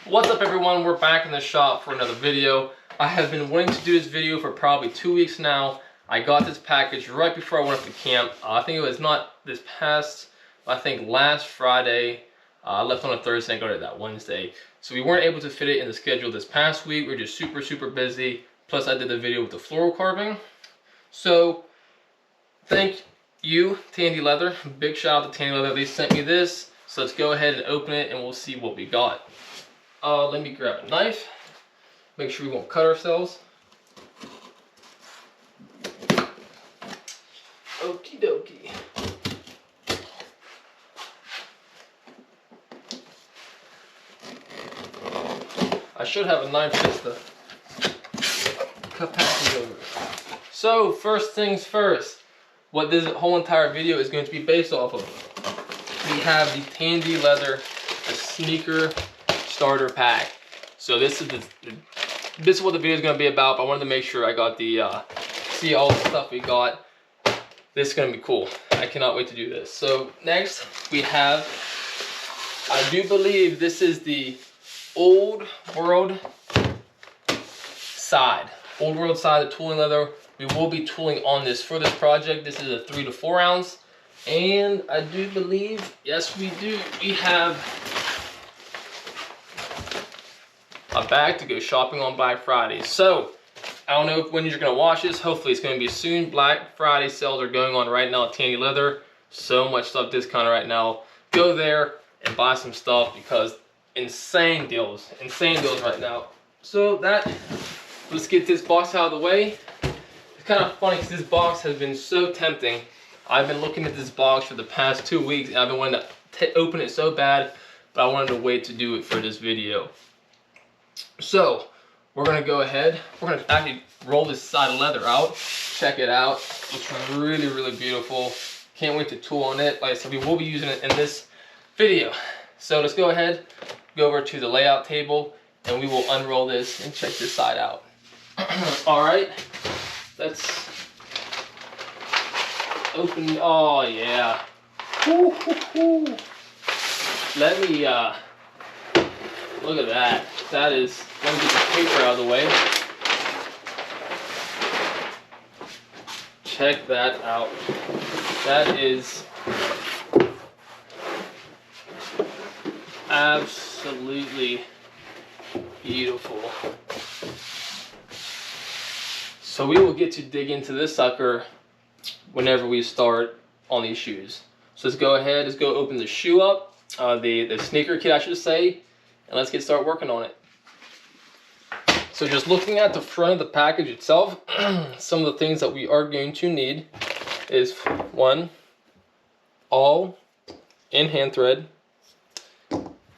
What's up everyone, we're back in the shop for another video. I have been wanting to do this video for probably 2 weeks now. I got this package right before I went up to camp. I think it was not this past, I think last Friday. I left on a Thursday and got it that Wednesday. So we weren't able to fit it in the schedule this past week. We're just super busy. Plus I did the video with the floral carving. So thank you, Tandy Leather. Big shout out to Tandy Leather. They sent me this. So let's go ahead and open it and we'll see what we got. Let me grab a knife. Make sure we won't cut ourselves. Okie dokie. I should have a knife just to cut past it over. So first things first, what this whole entire video is going to be based off of. We have the Tandy Leather, a sneaker starter pack. So this is what the video is going to be about. But I wanted to make sure I got the see all the stuff we got. This is going to be cool. I cannot wait to do this. So next we have, I do believe this is the Old World side. Old World side of tooling leather. We will be tooling on this for this project. This is a 3 to 4 ounce. And I do believe, yes we do, we have a bag to go shopping on Black Friday. So I don't know when you're gonna watch this. Hopefully it's gonna be soon. Black Friday sales are going on right now at Tandy Leather. So much stuff discounted right now. Go there and buy some stuff because insane deals right now. So let's get this box out of the way. It's kind of funny because this box has been so tempting. I've been looking at this box for the past 2 weeks and I've been wanting to open it so bad, but I wanted to wait to do it for this video. So we're gonna go ahead. We're gonna actually roll this side of leather out. Check it out. Looks really beautiful. Can't wait to tool on it. Like I said, we will be using it in this video. So let's go ahead, go over to the layout table, and we will unroll this and check this side out. All right, let's open. Oh yeah. Let me look at that. That is, let me get the paper out of the way. Check that out. That is absolutely beautiful. So we will get to dig into this sucker whenever we start on these shoes. So let's go ahead, let's go open the shoe up, the sneaker kit I should say, and let's get started working on it. So just looking at the front of the package itself, some of the things that we are going to need is one, all in hand thread.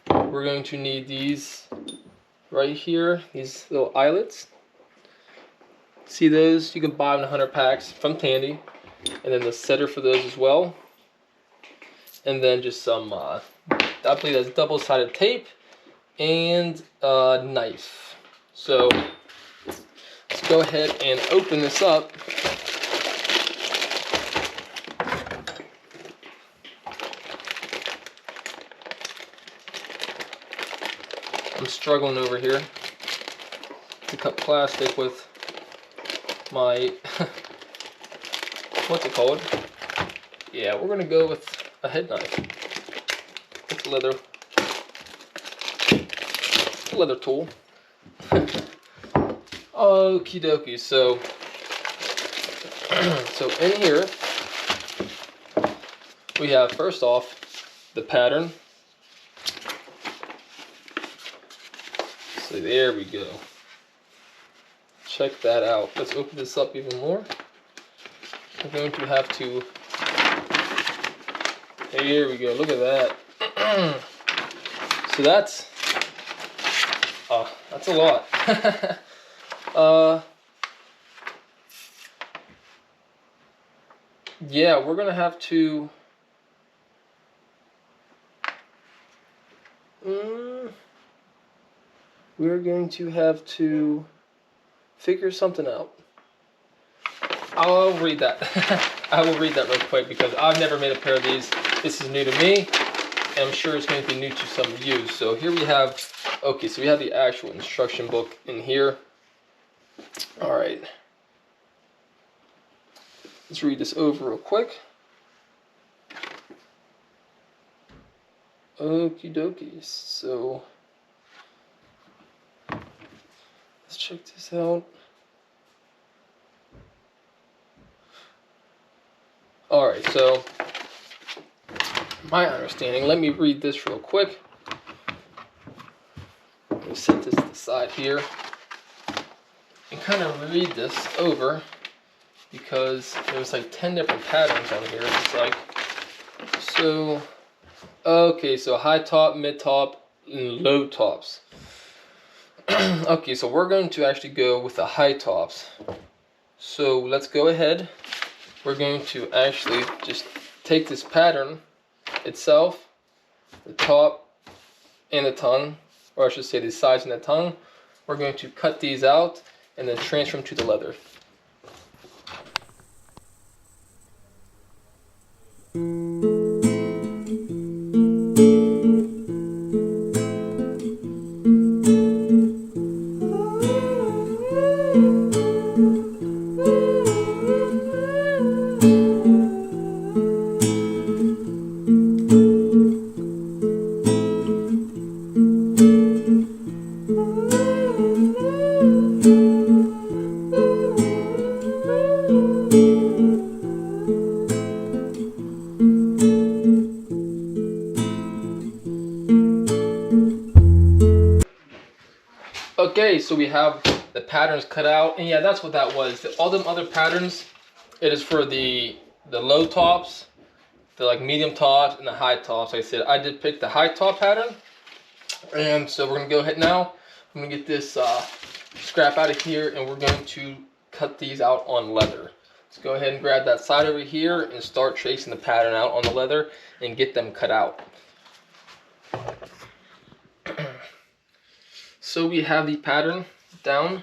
We're going to need these right here, these little eyelets. See those? You can buy them in 100 packs from Tandy. And then the setter for those as well. And then just some, I believe that's double-sided tape and a knife. So let's go ahead and open this up. I'm struggling over here to cut plastic with my what's it called? Yeah, we're gonna go with a head knife. It's a leather tool. Okie dokie. So in here we have, first off, the pattern. So there we go. Check that out. Let's open this up even more. I'm going to have to, here we go, look at that. So that's a lot. Yeah, we're gonna have to we're going to have to figure something out. I'll read that. I will read that real quick because I've never made a pair of these. This is new to me, and I'm sure it's going to be new to some of you. So here we have Okay, so we have the actual instruction book in here. All right. Let's read this over real quick. Okie dokie. So let's check this out. All right, so my understanding, let me read this real quick. Let me set this to the side here and kind of read this over because there's like 10 different patterns on here. It's like, so, okay, so high top, mid top, and low tops. Okay, so we're going to actually go with the high tops. So let's go ahead. We're going to actually just take this pattern itself, the top and the tongue, or I should say the sides and the tongue. We're going to cut these out and then transfer them to the leather. Okay, so we have the patterns cut out, and yeah, that's what that was. All them other patterns, it is for the low tops, the like medium tops, and the high tops. Like I said, I did pick the high top pattern, and so we're gonna go ahead now. I'm gonna get this scrap out of here, and we're going to cut these out on leather. Let's go ahead and grab that side over here and start tracing the pattern out on the leather and get them cut out. So we have the pattern down.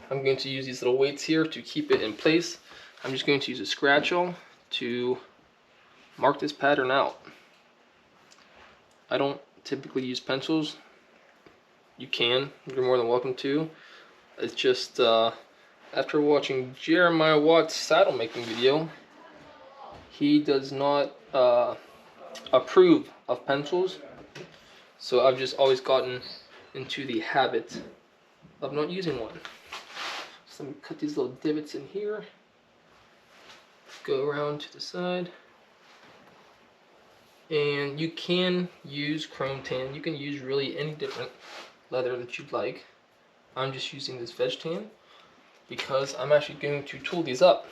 I'm going to use these little weights here to keep it in place. I'm just going to use a scratch-all to mark this pattern out. I don't typically use pencils. You can, you're more than welcome to. It's just after watching Jeremiah Watt's saddle making video, he does not approve of pencils. So I've just always gotten into the habit of not using one. So let me cut these little divots in here, go around to the side, and you can use chrome tan. You can use really any different leather that you'd like. I'm just using this veg tan because I'm actually going to tool these up.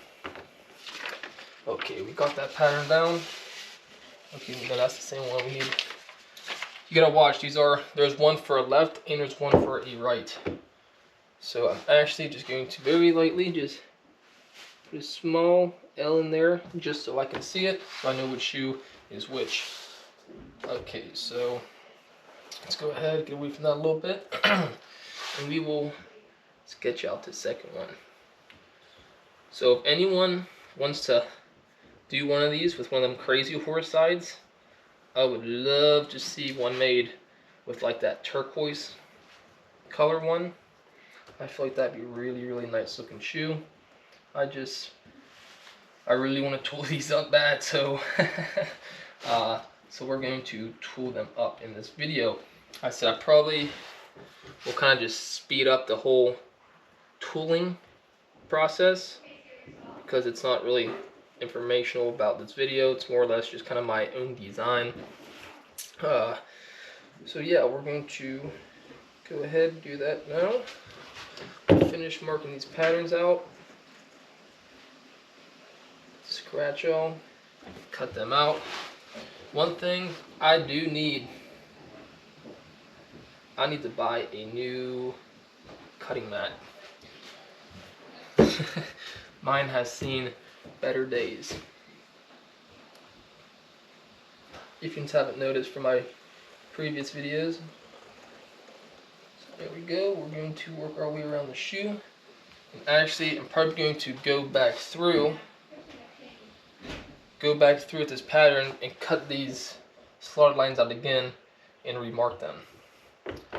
Okay, we got that pattern down. Okay, no, that's the same one we need. You gotta watch, there's one for a left and there's one for a right. So I'm actually just going to very lightly just put a small L in there just so I can see it, so I know which shoe is which. Okay, so let's go ahead, get away from that a little bit, and we will sketch out the second one. So if anyone wants to do one of these with one of them crazy horse sides, I would love to see one made with like that turquoise color one. I feel like that'd be really, really nice looking shoe. I really want to tool these up bad, so so we're going to tool them up in this video. I said I probably will kind of just speed up the whole tooling process because it's not really informational about this video. It's more or less just kind of my own design. So yeah, we're going to go ahead and do that now. Finish marking these patterns out. Scratch all, cut them out. One thing I do need, I need to buy a new cutting mat. Mine has seen better days. If you haven't noticed from my previous videos. So there we go. We're going to work our way around the shoe. And actually, I'm probably going to go back through with this pattern and cut these slotted lines out again and remark them.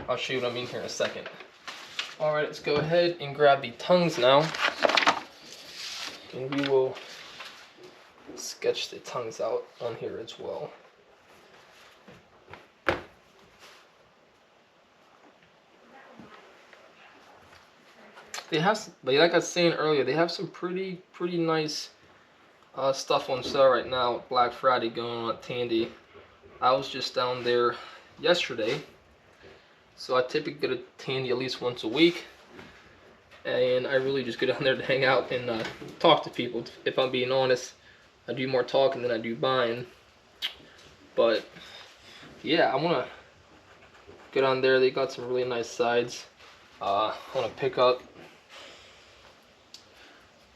I'll show you what I mean here in a second. All right, let's go ahead and grab the tongues now. And we will sketch the tongues out on here as well. They have, like I was saying earlier, they have some pretty nice stuff on sale right now. Black Friday going on at Tandy. I was just down there yesterday, so I typically go to Tandy at least once a week, and I really just go down there to hang out and talk to people. If I'm being honest, I do more talking than I do buying. But yeah, I want to go down there. They got some really nice sides. I want to pick up.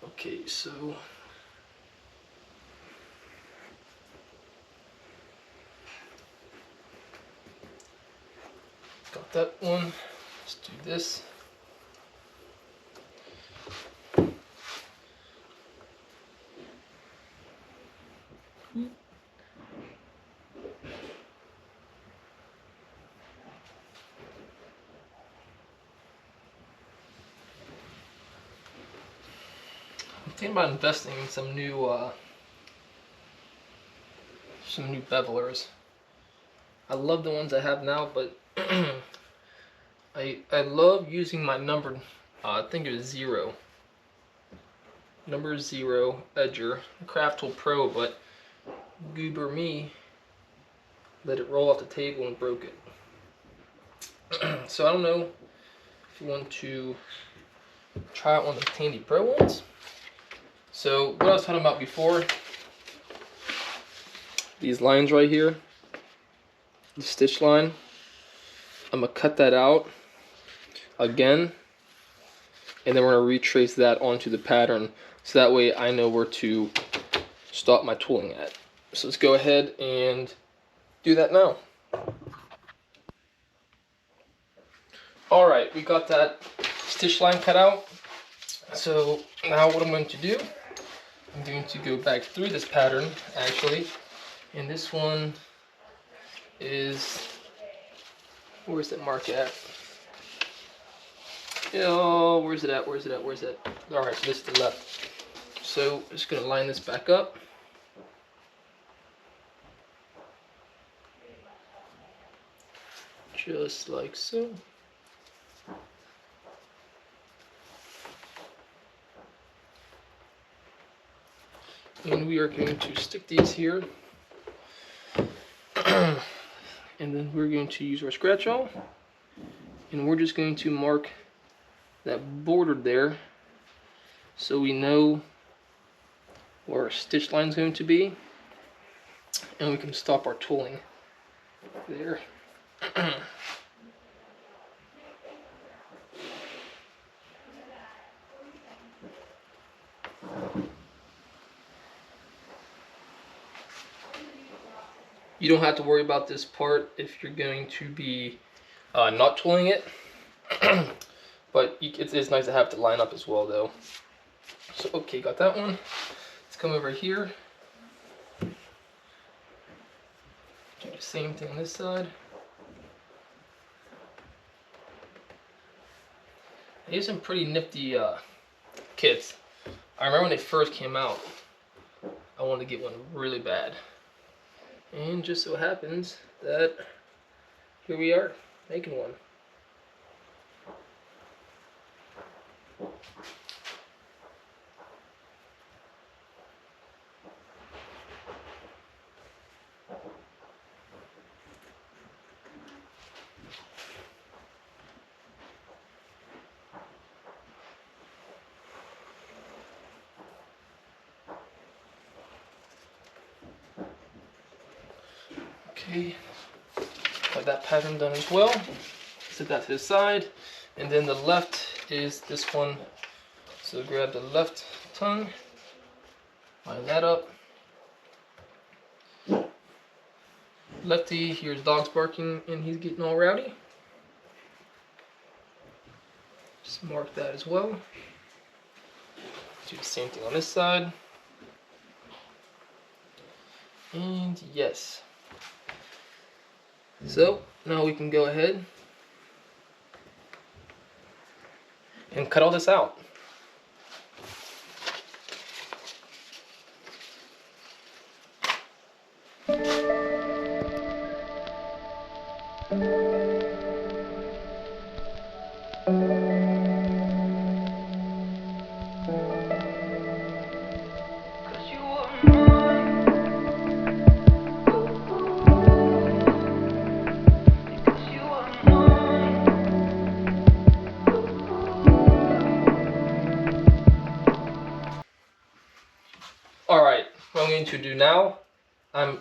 Okay, so got that one. Let's do this. I'm thinking about investing in some new bevelers. I love the ones I have now, but I love using my numbered, I think it was 0. Number 0 edger, Craft Tool Pro, but goober me let it roll off the table and broke it. So I don't know if you want to try out one of the Tandy Pro ones. So what I was talking about before, these lines right here, the stitch line, I'm gonna cut that out again, and then we're gonna retrace that onto the pattern, so that way I know where to stop my tooling at. So let's go ahead and do that now. All right, we got that stitch line cut out. So now what I'm going to do, I'm going to go back through this pattern actually, and this one is, where's that mark at? Oh, where's it at? Where's it at? Where's it at? All right, so this is the left. So I'm just gonna line this back up. Just like so. And we are going to stick these here. And then we're going to use our scratch awl. And we're just going to mark that border there, so we know where our stitch line is going to be, and we can stop our tooling there. You don't have to worry about this part if you're going to be not tooling it, but it's nice to have to line up as well though. So okay, got that one. Let's come over here. Do the same thing on this side. They have some pretty nifty kits. I remember when they first came out, I wanted to get one really bad. And just so happens that here we are, making one. Okay, got that pattern done as well. Set that to the side, and then the left is this one. So grab the left tongue, line that up. Lefty, here's dog's barking and he's getting all rowdy. Just mark that as well. Do the same thing on this side. And yes. So now we can go ahead and cut all this out. Alright, what I'm going to do now, I'm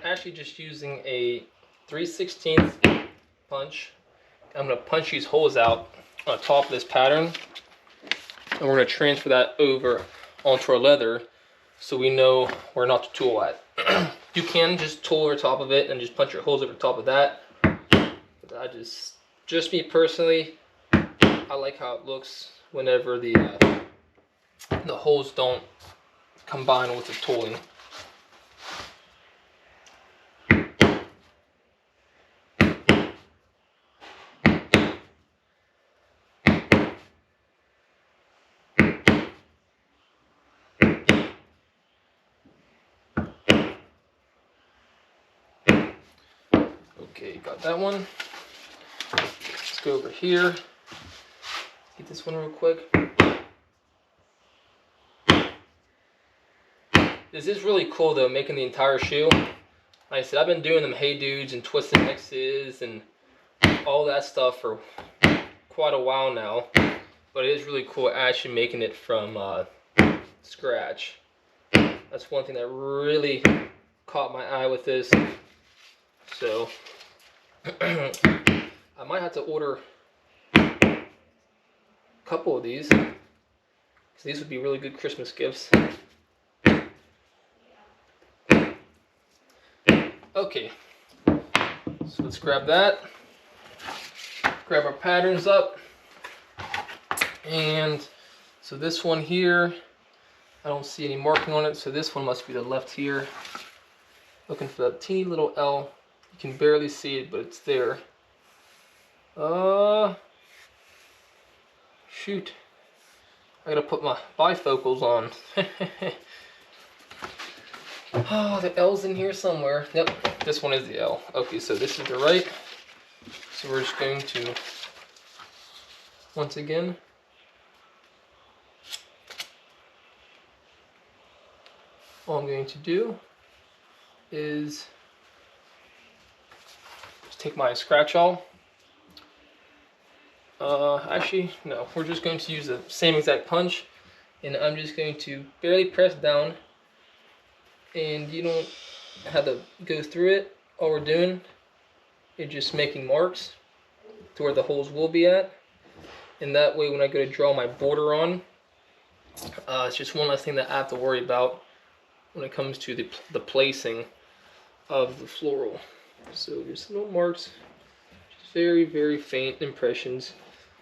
actually just using a 3/16 punch. I'm going to punch these holes out on top of this pattern, and we're going to transfer that over onto our leather so we know where not to tool at. You can just tool over top of it and just punch your holes over top of that. But I just me personally, I like how it looks whenever the holes don't combine with the tooling. Okay, got that one. Let's go over here. Get this one real quick. This is really cool though, making the entire shoe. Like I said, I've been doing them Hey Dudes and Twisted X's and all that stuff for quite a while now. But it is really cool actually making it from scratch. That's one thing that really caught my eye with this. So I might have to order a couple of these, because these would be really good Christmas gifts. Okay, so let's grab that, grab our patterns up, and so this one here, I don't see any marking on it, so this one must be the left here. Looking for that teeny little L. You can barely see it, but it's there. Shoot. I gotta put my bifocals on. Oh, the L's in here somewhere. Yep, this one is the L. Okay, so this is the right. So we're just going to, once again, all I'm going to do is just take my scratch awl. Actually, no, we're just going to use the same exact punch, and I'm just going to barely press down, and you don't have to go through it. All we're doing is just making marks to where the holes will be at, and that way when I go to draw my border on, it's just one less thing that I have to worry about when it comes to the placing of the floral. So just little marks, just very, very faint impressions,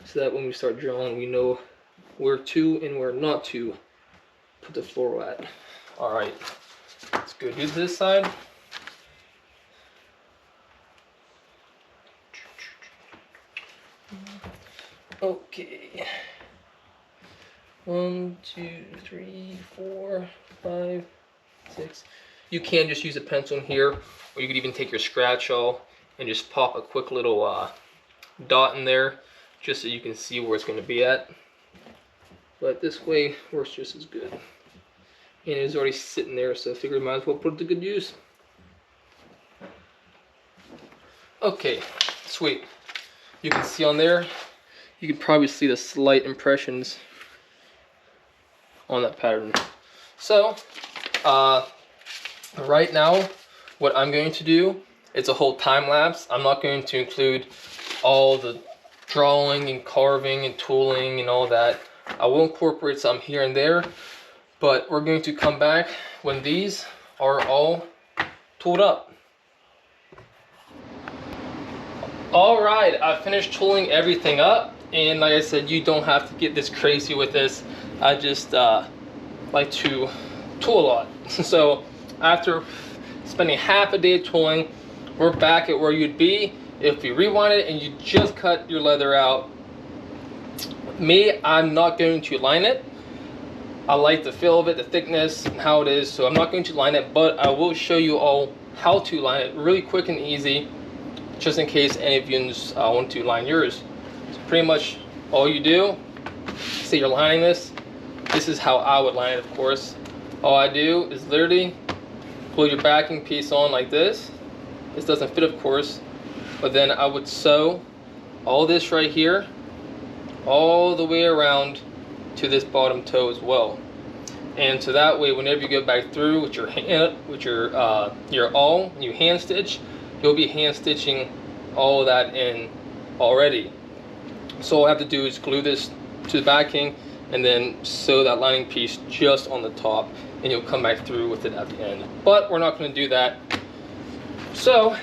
so that when we start drawing, we know where to and where not to put the floral at. All right, let's go do this side. Okay. 1, 2, 3, 4, 5, 6. You can just use a pencil in here, or you could even take your scratch awl and just pop a quick little dot in there, just so you can see where it's going to be at. But this way works just as good. And it's already sitting there, so I figured I might as well put it to good use. Okay, sweet. You can see on there, you can probably see the slight impressions on that pattern. So, right now, what I'm going to do, it's a whole time lapse. I'm not going to include all the drawing and carving and tooling and all that. I will incorporate some here and there, but we're going to come back when these are all tooled up. All right, I finished tooling everything up, and like I said, you don't have to get this crazy with this. I just like to tool a lot. So after spending half a day tooling, we're back at where you'd be if you rewind it and you just cut your leather out Me, I'm not going to line it. I like the feel of it, the thickness, and how it is, so I'm not going to line it, but I will show you all how to line it really quick and easy, just in case any of you want to line yours. So pretty much all you do, say you're lining this is how I would line it, of course. All I do is literally pull your backing piece on like this. This doesn't fit, of course, but then I would sew all this right here all the way around to this bottom toe as well. And so that way, whenever you go back through with your hand, with your awl, and you hand stitch, you'll be hand stitching all of that in already. So all I have to do is glue this to the backing and then sew that lining piece just on the top, and you'll come back through with it at the end. But we're not going to do that. So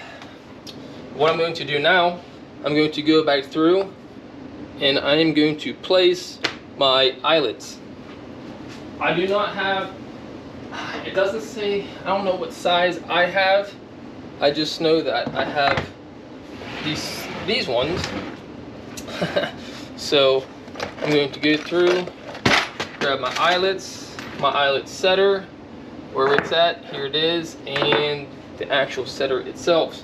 what I'm going to do now, I'm going to go back through and I am going to place my eyelets. I do not have, it doesn't say, I don't know what size I have. I just know that I have these ones. So I'm going to go through, grab my eyelets, my eyelet setter, where it's at, here it is, and the actual setter itself.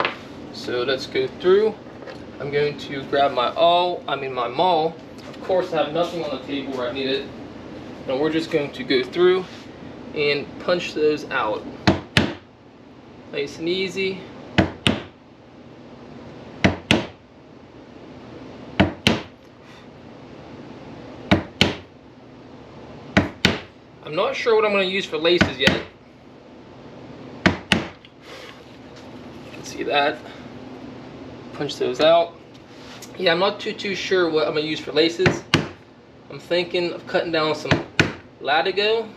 So let's go through. I'm going to grab my maul. Of course, I have nothing on the table where I need it. And we're just going to go through and punch those out. Nice and easy. I'm not sure what I'm going to use for laces yet. You can see that. Punch those out. Yeah, I'm not too sure what I'm going to use for laces. I'm thinking of cutting down some latigo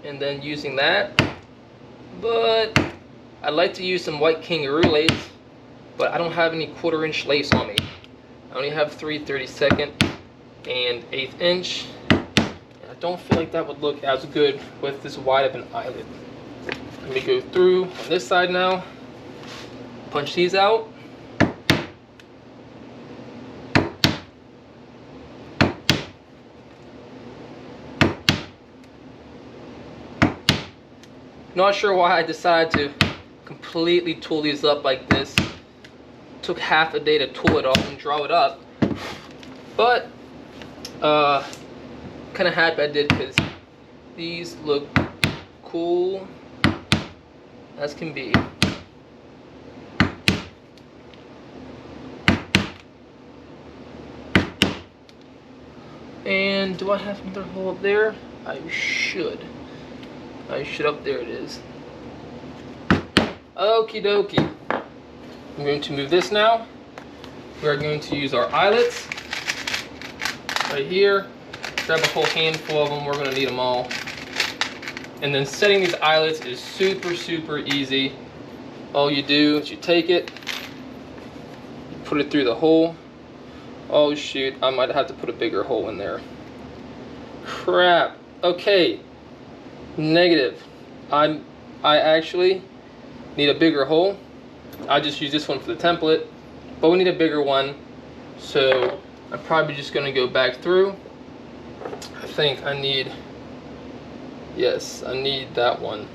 and then using that. But I'd like to use some white kangaroo lace, but I don't have any 1/4 inch lace on me. I only have 3 32nd and 1/8 inch. I don't feel like that would look as good with this wide of an eyelet. Let me go through on this side now. Punch these out. Not sure why I decided to completely tool these up like this. Took half a day to tool it off and draw it up. But kind of happy I did, because these look cool as can be. And do I have another hole up there? I should. Up there it is. Okie dokie. I'm going to move this now. We are going to use our eyelets right here. Grab a whole handful of them. We're going to need them all. And then setting these eyelets is super easy. All you do is you take it, you put it through the hole. Oh shoot, I might have to put a bigger hole in there. Crap. Okay. Negative. I actually need a bigger hole. I just use this one for the template, but we need a bigger one. So I'm probably just going to go back through. I think I need, yes, I need that one.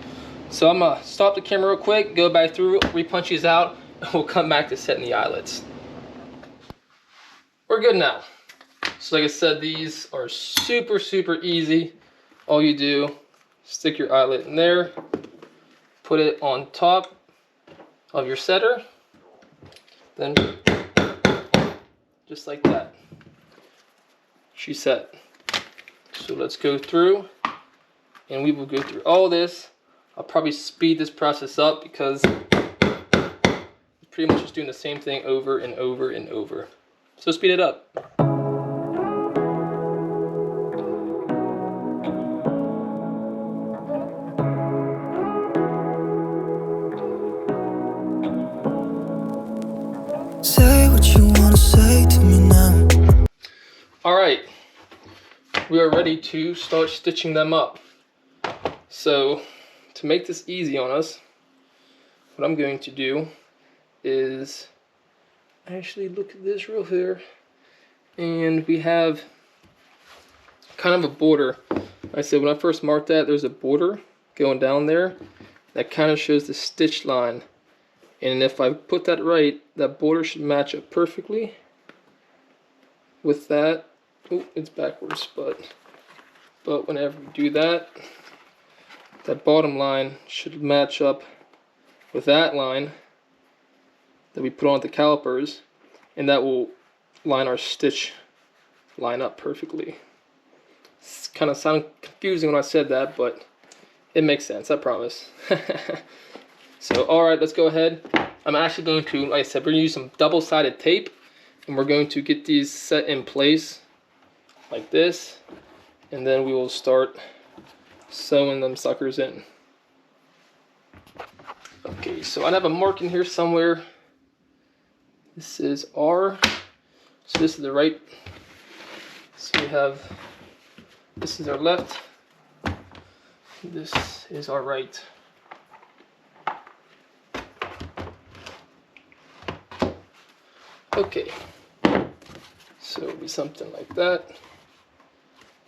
So I'm going to stop the camera real quick, go back through, repunch these out, and we'll come back to setting the eyelets. We're good now. So like I said, these are super easy. All you do, stick your eyelet in there, put it on top of your setter, then just like that, she's set. So let's go through, and we will go through all this. I'll probably speed this process up because it's pretty much just doing the same thing over and over and over. So speed it up. Say what you wanna say to me now. Alright, we are ready to start stitching them up. So to make this easy on us, what I'm going to do is actually look at this real here. And we have kind of a border. I said when I first marked that, there's a border going down there that kind of shows the stitch line. And if I put that right, that border should match up perfectly with that. Oh, it's backwards, but whenever you do that, that bottom line should match up with that line that we put on the calipers, and that will line our stitch line up perfectly. It's kind of sounded confusing when I said that, but it makes sense, I promise. So, alright, let's go ahead. I'm actually going to, like I said, we're going to use some double-sided tape, and we're going to get these set in place like this, and then we will start sewing them suckers in. Okay, so I have a mark in here somewhere. This is R, so this is the right. So we have, this is our left, this is our right. Okay, so it'll be something like that.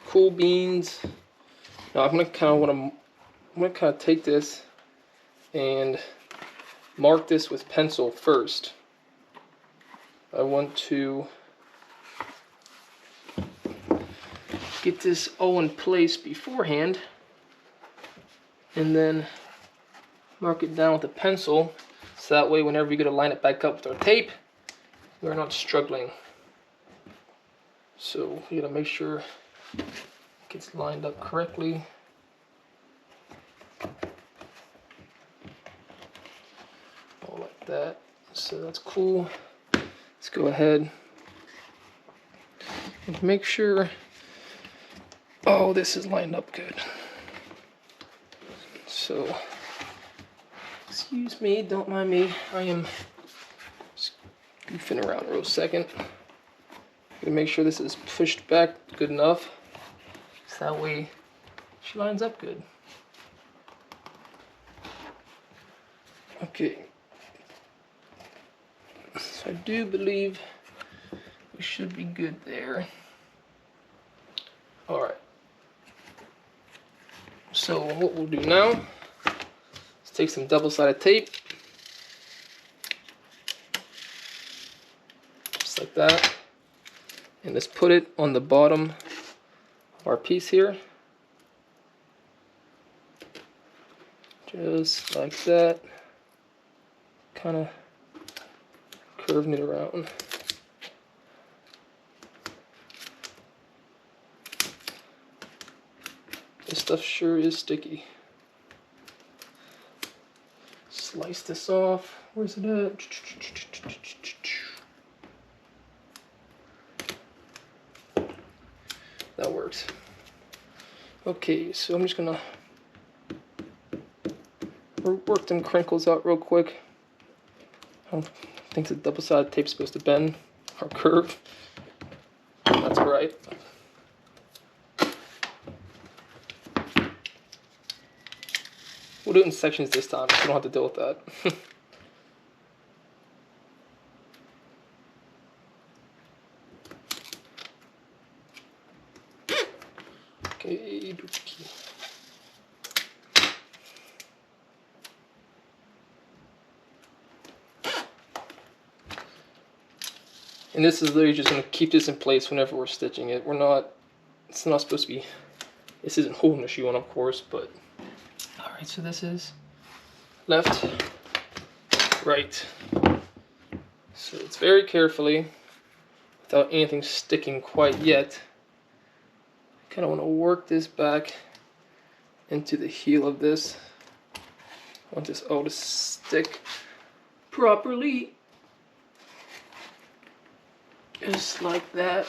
Cool beans. Now I'm gonna take this and mark this with pencil first. I want to get this all in place beforehand, and then mark it down with a pencil, so that way whenever we go to line it back up with our tape, we're not struggling. So we gotta make sure it gets lined up correctly. All like that. So that's cool. Let's go ahead and make sure all this is lined up good. So, excuse me, don't mind me. I am just goofing around real second. Gonna make sure this is pushed back good enough, so that way she lines up good. Okay. So I do believe we should be good there. All right. So what we'll do now is take some double-sided tape, just like that, and let's put it on the bottom of our piece here, just like that, kind of curving it around. This stuff sure is sticky. Slice this off. Where's it at? That works. Okay, so I'm just gonna work them crinkles out real quick. I don't think the double-sided tape's supposed to bend or curve. That's alright. We'll do it in sections this time, so we don't have to deal with that. Okay. And this is literally just going to keep this in place whenever we're stitching it. It's not supposed to be, this isn't holding the shoe on, of course, but. Alright, so this is left, right. So it's very carefully, without anything sticking quite yet. Kind of want to work this back into the heel of this. I want this all to stick properly. Just like that.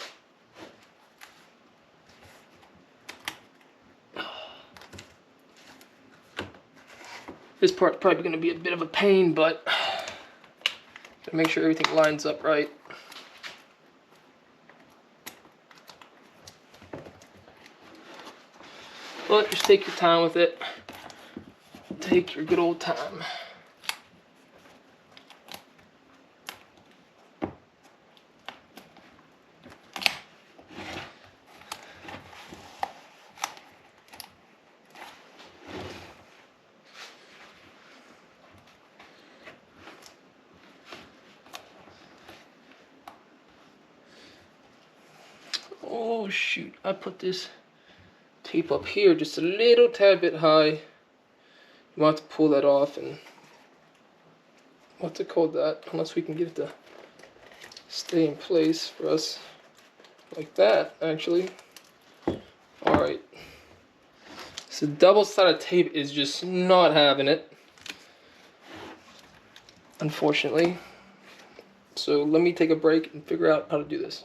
This part's probably going to be a bit of a pain, but gotta make sure everything lines up right. But just take your time with it. Take your good old time. Oh shoot, I put this tape up here just a little tad bit high. You want to pull that off, and what's it called that? Unless we can get it to stay in place for us like that, actually. Alright. So double-sided tape is just not having it, unfortunately. So let me take a break and figure out how to do this.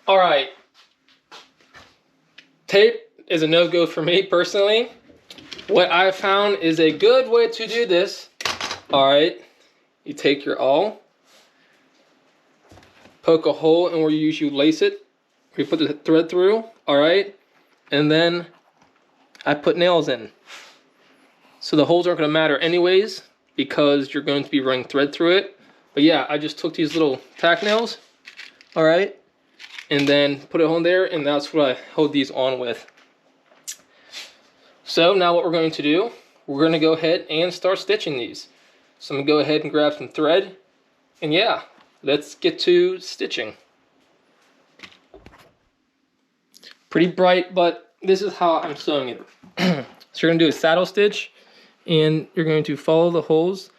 Alright. Tape is a no-go for me personally. What I found is a good way to do this. Alright. You take your awl, poke a hole in where you usually lace it, where you put the thread through, alright? And then I put nails in. So the holes aren't going to matter anyways, because you're going to be running thread through it. But yeah, I just took these little tack nails, alright? And then put a hole in there, and that's what I hold these on with. So now what we're going to do, we're going to go ahead and start stitching these. So I'm going to go ahead and grab some thread, and yeah, let's get to stitching. Pretty bright, but this is how I'm sewing it. So you're going to do a saddle stitch, and you're going to follow the holes.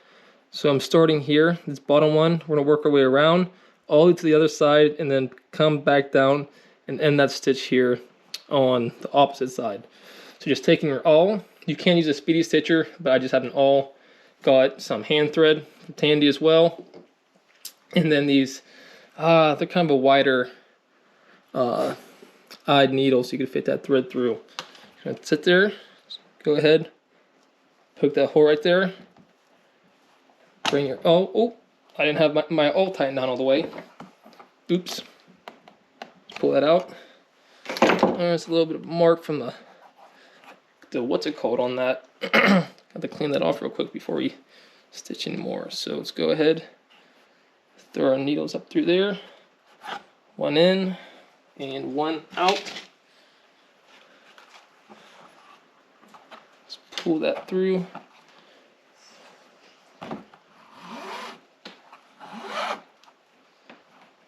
So I'm starting here, this bottom one. We're going to work our way around all the way to the other side, and then come back down and end that stitch here on the opposite side. So just taking your awl, you can use a speedy stitcher, but I just have an awl. Got some hand thread from Tandy as well. And then these, they're kind of a wider eyed needle, so you can fit that thread through. You're gonna sit there, go ahead, poke that hole right there. Bring your, oh, I didn't have my awl tightened down all the way. Oops. Let's pull that out. There's a little bit of mark from the what's it called on that. Have to clean that off real quick before we stitch anymore. So let's go ahead, throw our needles up through there. One in and one out. Let's pull that through.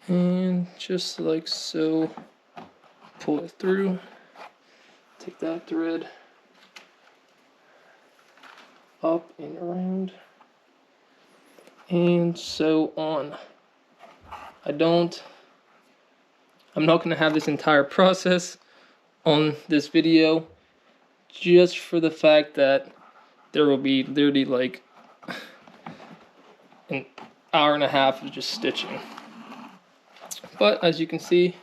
And just like so, pull it through. Take that thread up and around, and so on. I'm not going to have this entire process on this video, just for the fact that there will be literally like an hour and a half of just stitching. But as you can see,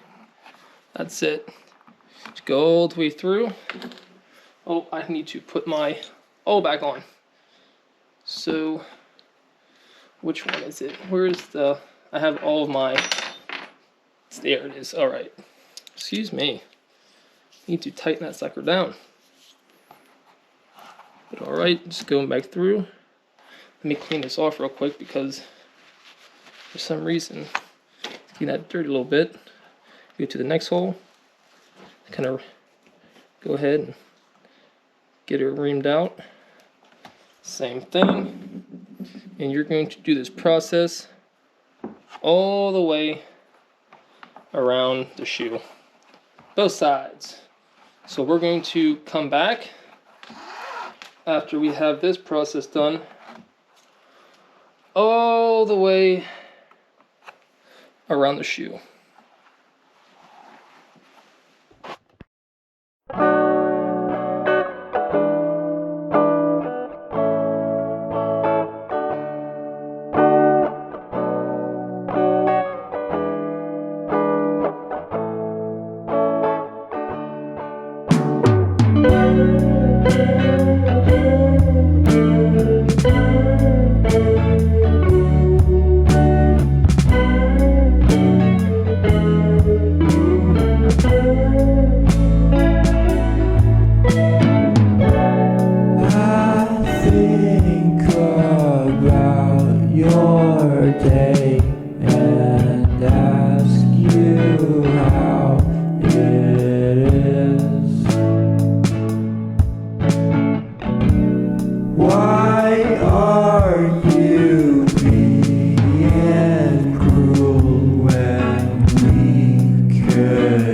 that's it. Just go all the way through. Oh, I need to put my awl back on. So, which one is it? Where's the, I have all of my, there it is, alright. Excuse me. Need to tighten that sucker down. But alright, just going back through. Let me clean this off real quick, because for some reason, clean that dirty a little bit. Go to the next hole. Kind of go ahead and get it reamed out. Same thing. And you're going to do this process all the way around the shoe. Both sides. So we're going to come back after we have this process done all the way around the shoe. Could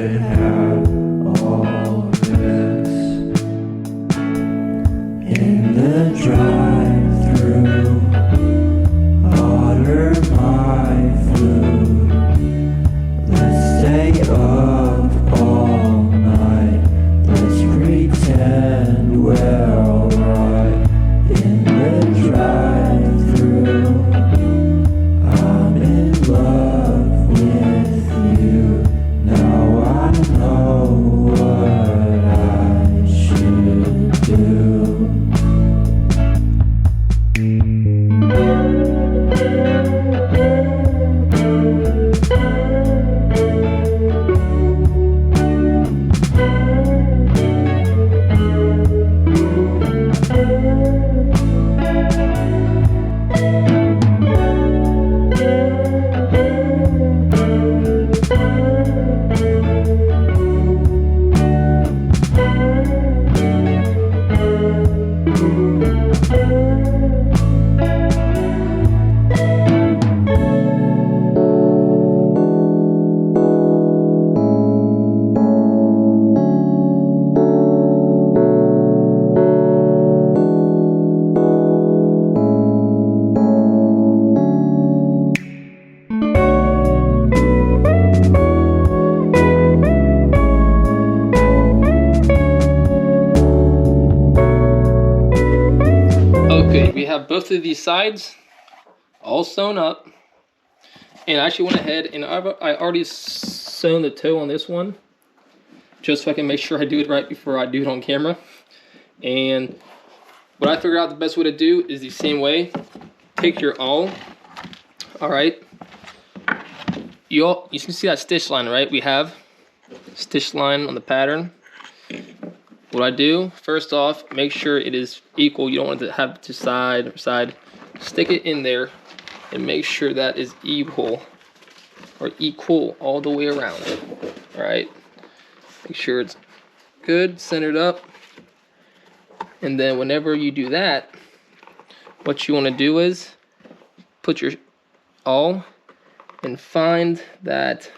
both of these sides all sewn up. And I actually went ahead and I already sewn the toe on this one, just so I can make sure I do it right before I do it on camera. And what I figured out the best way to do is the same way. Take your awl. All right. You can see that stitch line, right? We have stitch line on the pattern. What I do, first off, make sure it is equal. You don't want it to have to side or side. Stick it in there and make sure that is equal all the way around. All right. Make sure it's good, centered up. And then whenever you do that, what you want to do is put your awl and find that,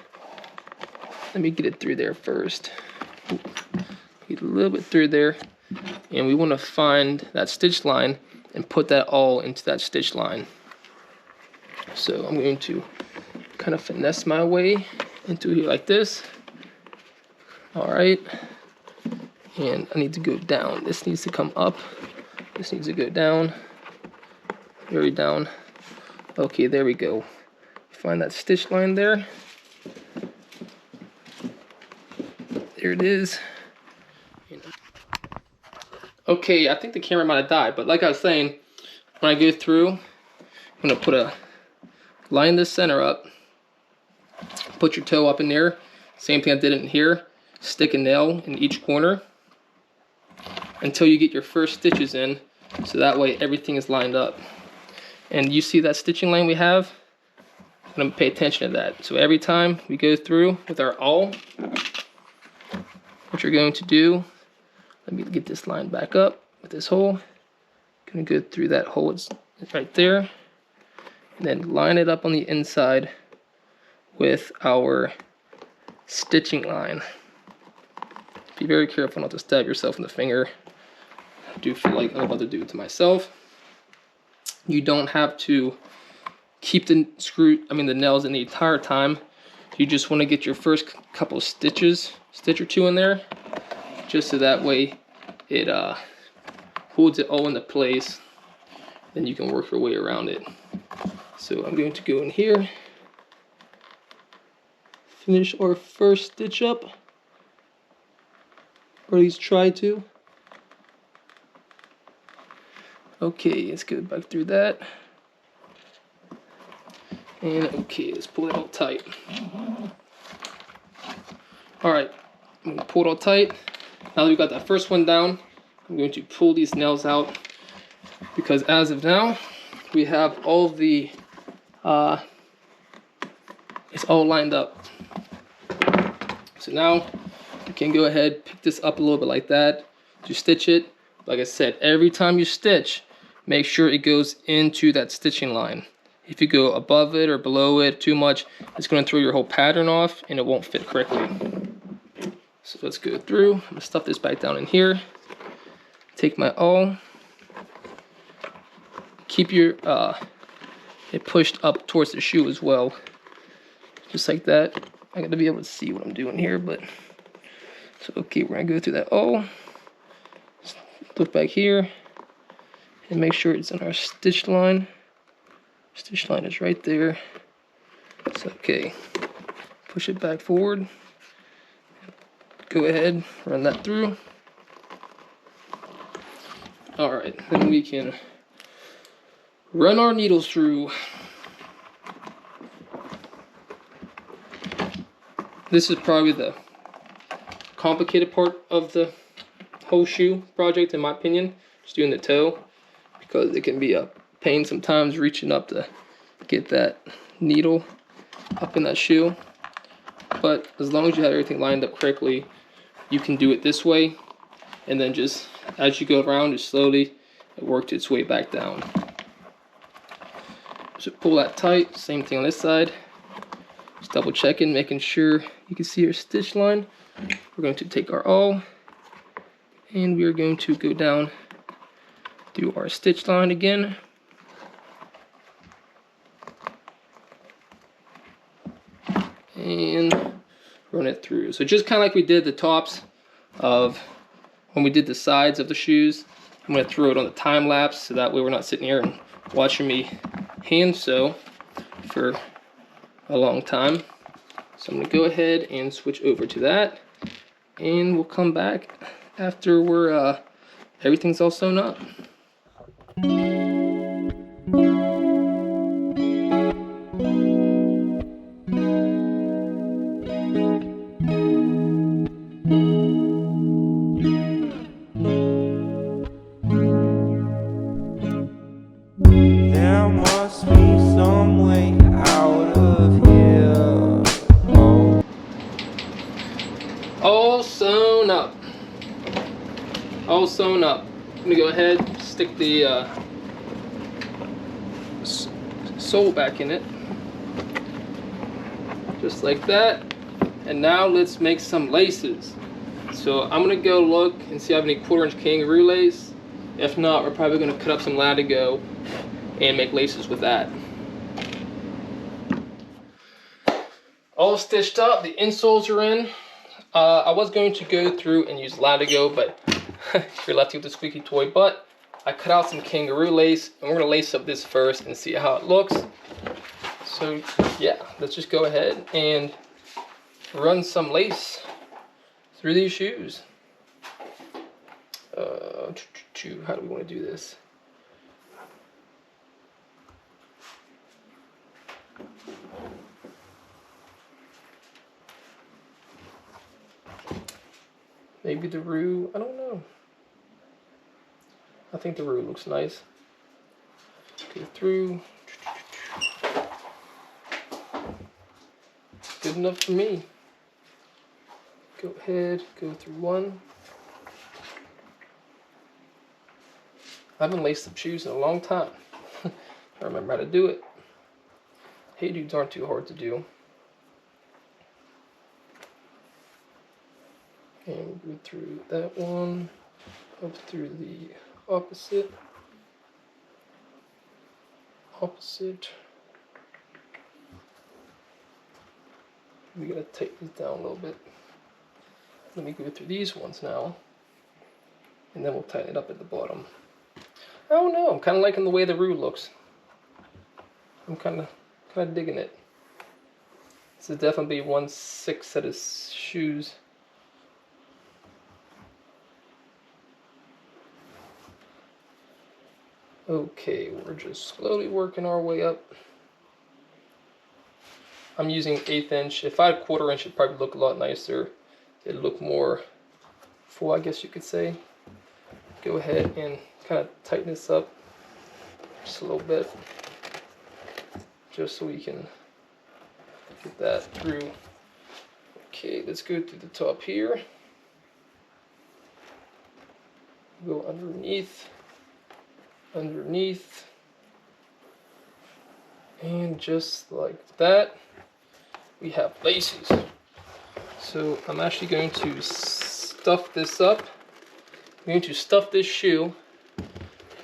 let me get it through there first. Get a little bit through there, and we want to find that stitch line and put that awl into that stitch line. So I'm going to kind of finesse my way into here like this. All right, and I need to go down. This needs to come up. This needs to go down, very down. Okay, there we go. Find that stitch line there. There it is. Okay, I think the camera might have died, but like I was saying, when I go through, I'm gonna put a line the center up, put your toe up in there, same thing I did in here, stick a nail in each corner until you get your first stitches in, so that way everything is lined up. And you see that stitching line we have? I'm gonna pay attention to that. So every time we go through with our awl, what you're going to do, let me get this line back up with this hole. Gonna go through that hole, it's right there, and then line it up on the inside with our stitching line. Be very careful not to stab yourself in the finger. I do feel like I'm about to do it to myself. You don't have to keep the nails in the entire time. You just want to get your first couple of stitch or two in there, just so that way it holds it all into place. Then you can work your way around it. So I'm going to go in here, finish our first stitch up, or at least try to. Okay, let's go back through that. And okay, let's pull it all tight. All right, I'm gonna pull it all tight. Now that we've got that first one down, I'm going to pull these nails out, because as of now, we have all the, it's all lined up. So now you can go ahead, pick this up a little bit like that, to stitch it. Like I said, every time you stitch, make sure it goes into that stitching line. If you go above it or below it too much, it's going to throw your whole pattern off and it won't fit correctly. So let's go through. I'm going to stuff this back down in here. Take my awl. Keep your it pushed up towards the shoe as well. Just like that. I got to be able to see what I'm doing here, but so okay, we're going to go through that awl. Look back here and make sure it's in our stitch line. Stitch line is right there. So okay, push it back forward. Go ahead, run that through. All right, then we can run our needles through. This is probably the complicated part of the whole shoe project, in my opinion, just doing the toe, because it can be a pain sometimes reaching up to get that needle up in that shoe. But as long as you have everything lined up correctly, you can do it this way, and then just as you go around, just slowly it works its way back down. So pull that tight. Same thing on this side. Just double checking, making sure you can see your stitch line. We're going to take our awl and we are going to go down through our stitch line again. And run it through. So just kind of like we did the tops of when we did the sides of the shoes, I'm gonna throw it on the time lapse so that way we're not sitting here and watching me hand sew for a long time. So I'm gonna go ahead and switch over to that, and we'll come back after we're everything's all sewn up. There must be some way out of here. Oh. All sewn up. All sewn up. I'm gonna go ahead, stick the sole back in it, just like that. And now let's make some laces. So I'm gonna go look and see if I have any 1/4" kangaroo lace. If not, we're probably gonna cut up some latigo and make laces with that. All stitched up, the insoles are in. I was going to go through and use latigo, but if you're lefty with the squeaky toy, but I cut out some kangaroo lace, and we're gonna lace up this first and see how it looks. So yeah, let's just go ahead and run some lace through these shoes. How do we want to do this? Maybe the roo, I don't know. I think the roo looks nice. Go through. Good enough for me. Go ahead, go through one. I haven't laced up shoes in a long time. I remember how to do it. Hey dudes aren't too hard to do. And go through that one, up through the opposite. We gotta take this down a little bit. Let me go through these ones now, and then we'll tighten it up at the bottom. I don't know, I'm kind of liking the way the roo looks. I'm kind of digging it. This is definitely 1/6 set of shoes. Okay, we're just slowly working our way up. I'm using 1/8 inch. If I had 1/4 inch, it'd probably look a lot nicer. It'd look more full, I guess you could say. Go ahead and kind of tighten this up just a little bit, just so we can get that through. Okay, let's go through the top here. Go underneath, and just like that, we have laces. So I'm actually going to stuff this up. I'm going to stuff this shoe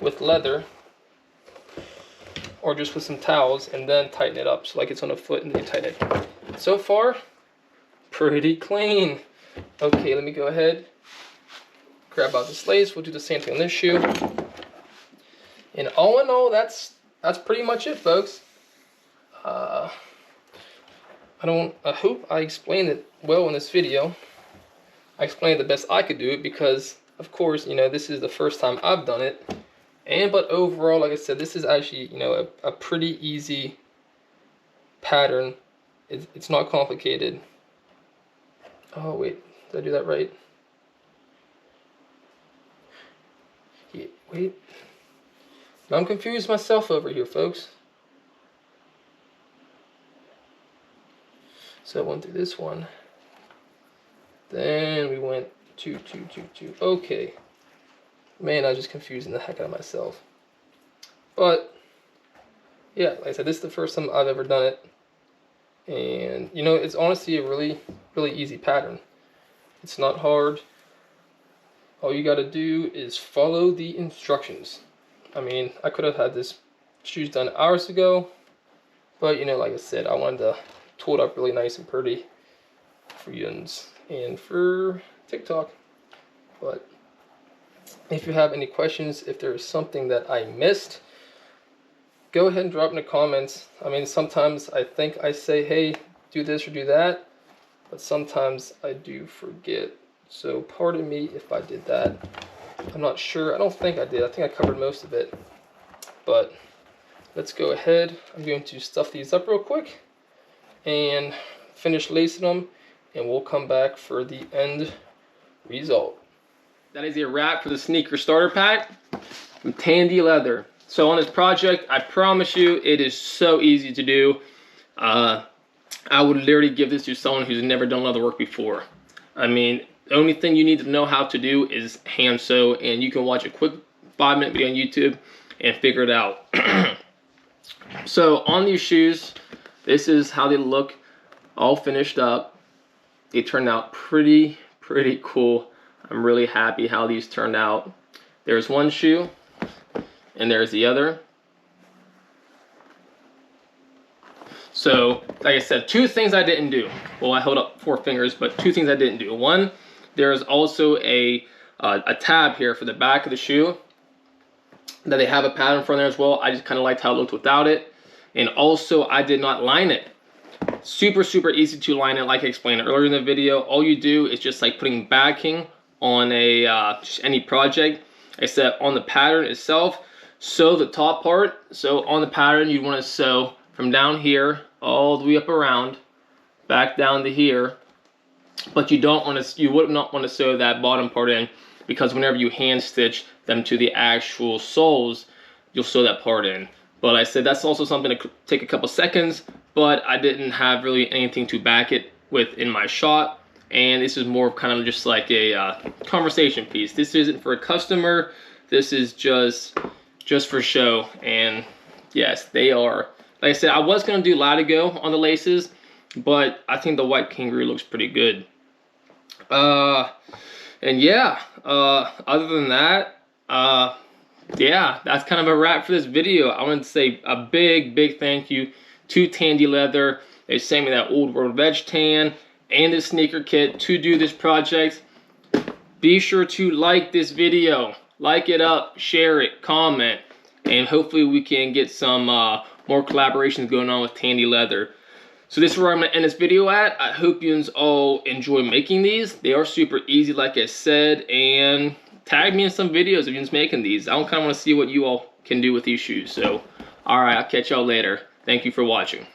with leather, or just with some towels, and then tighten it up. So like it's on a foot and then you tighten it. So far, pretty clean. Okay, let me go ahead, grab out this lace. We'll do the same thing on this shoe. And all in all, that's pretty much it, folks. I hope I explained it well in this video. I explained the best I could do it because, of course, you know, this is the first time I've done it. But overall, like I said, this is actually, you know, a pretty easy pattern. It's not complicated. Oh, wait, did I do that right? Yeah, wait. I'm confused myself over here, folks. So I went through this one. Then we went 2, 2, 2, 2. Okay. Man, I was just confusing the heck out of myself. But, yeah, like I said, this is the first time I've ever done it. And, you know, it's honestly a really, really easy pattern. It's not hard. All you gotta do is follow the instructions. I mean, I could have had this shoes done hours ago. But, you know, like I said, I wanted to tool it up really nice and pretty for you and for TikTok. But If you have any questions, if there is something that I missed, go ahead and drop in the comments. I mean, sometimes I think I say, hey, do this or do that, but sometimes I do forget. So pardon me if I did that. I'm not sure. I don't think I did. I think I covered most of it. But let's go ahead. I'm going to stuff these up real quick and finish lacing them, and we'll come back for the end result. That is a wrap for the sneaker starter pack from Tandy Leather. So on this project, I promise you, it is so easy to do. I would literally give this to someone who's never done leather work before. I mean, the only thing you need to know how to do is hand sew, and you can watch a quick 5-minute video on YouTube and figure it out. So on these shoes, this is how they look all finished up. They turned out pretty cool. I'm really happy how these turned out. There's one shoe, and there's the other. So, like I said, 2 things I didn't do. Well, I held up 4 fingers, but 2 things I didn't do. One, there's also a tab here for the back of the shoe that they have a pattern for there as well. I just kind of liked how it looked without it. And also, I did not line it. Super easy to line it, like I explained earlier in the video. All you do is just like putting backing on a just any project, except on the pattern itself, sew the top part. So on the pattern, you want to sew from down here all the way up around, back down to here. But you would not want to sew that bottom part in, because whenever you hand stitch them to the actual soles, you'll sew that part in. But I said that's also something to take a couple seconds, but I didn't have really anything to back it with in my shot. And this is more kind of just like a conversation piece. This isn't for a customer. This is just for show. And yes, they are. Like I said, I was going to do Latigo on the laces, but I think the white kangaroo looks pretty good. And yeah, other than that, yeah, that's kind of a wrap for this video. I want to say a big thank you to Tandy Leather. They sent me that Old World Veg Tan and the sneaker kit to do this project. Be sure to like this video, like it up, share it, comment, and hopefully we can get some more collaborations going on with Tandy Leather. So this is where I'm going to end this video at. I hope you all enjoy making these. They are super easy, like I said, and tag me in some videos of you just making these. I kind of want to see what you all can do with these shoes. So, alright, I'll catch y'all later. Thank you for watching.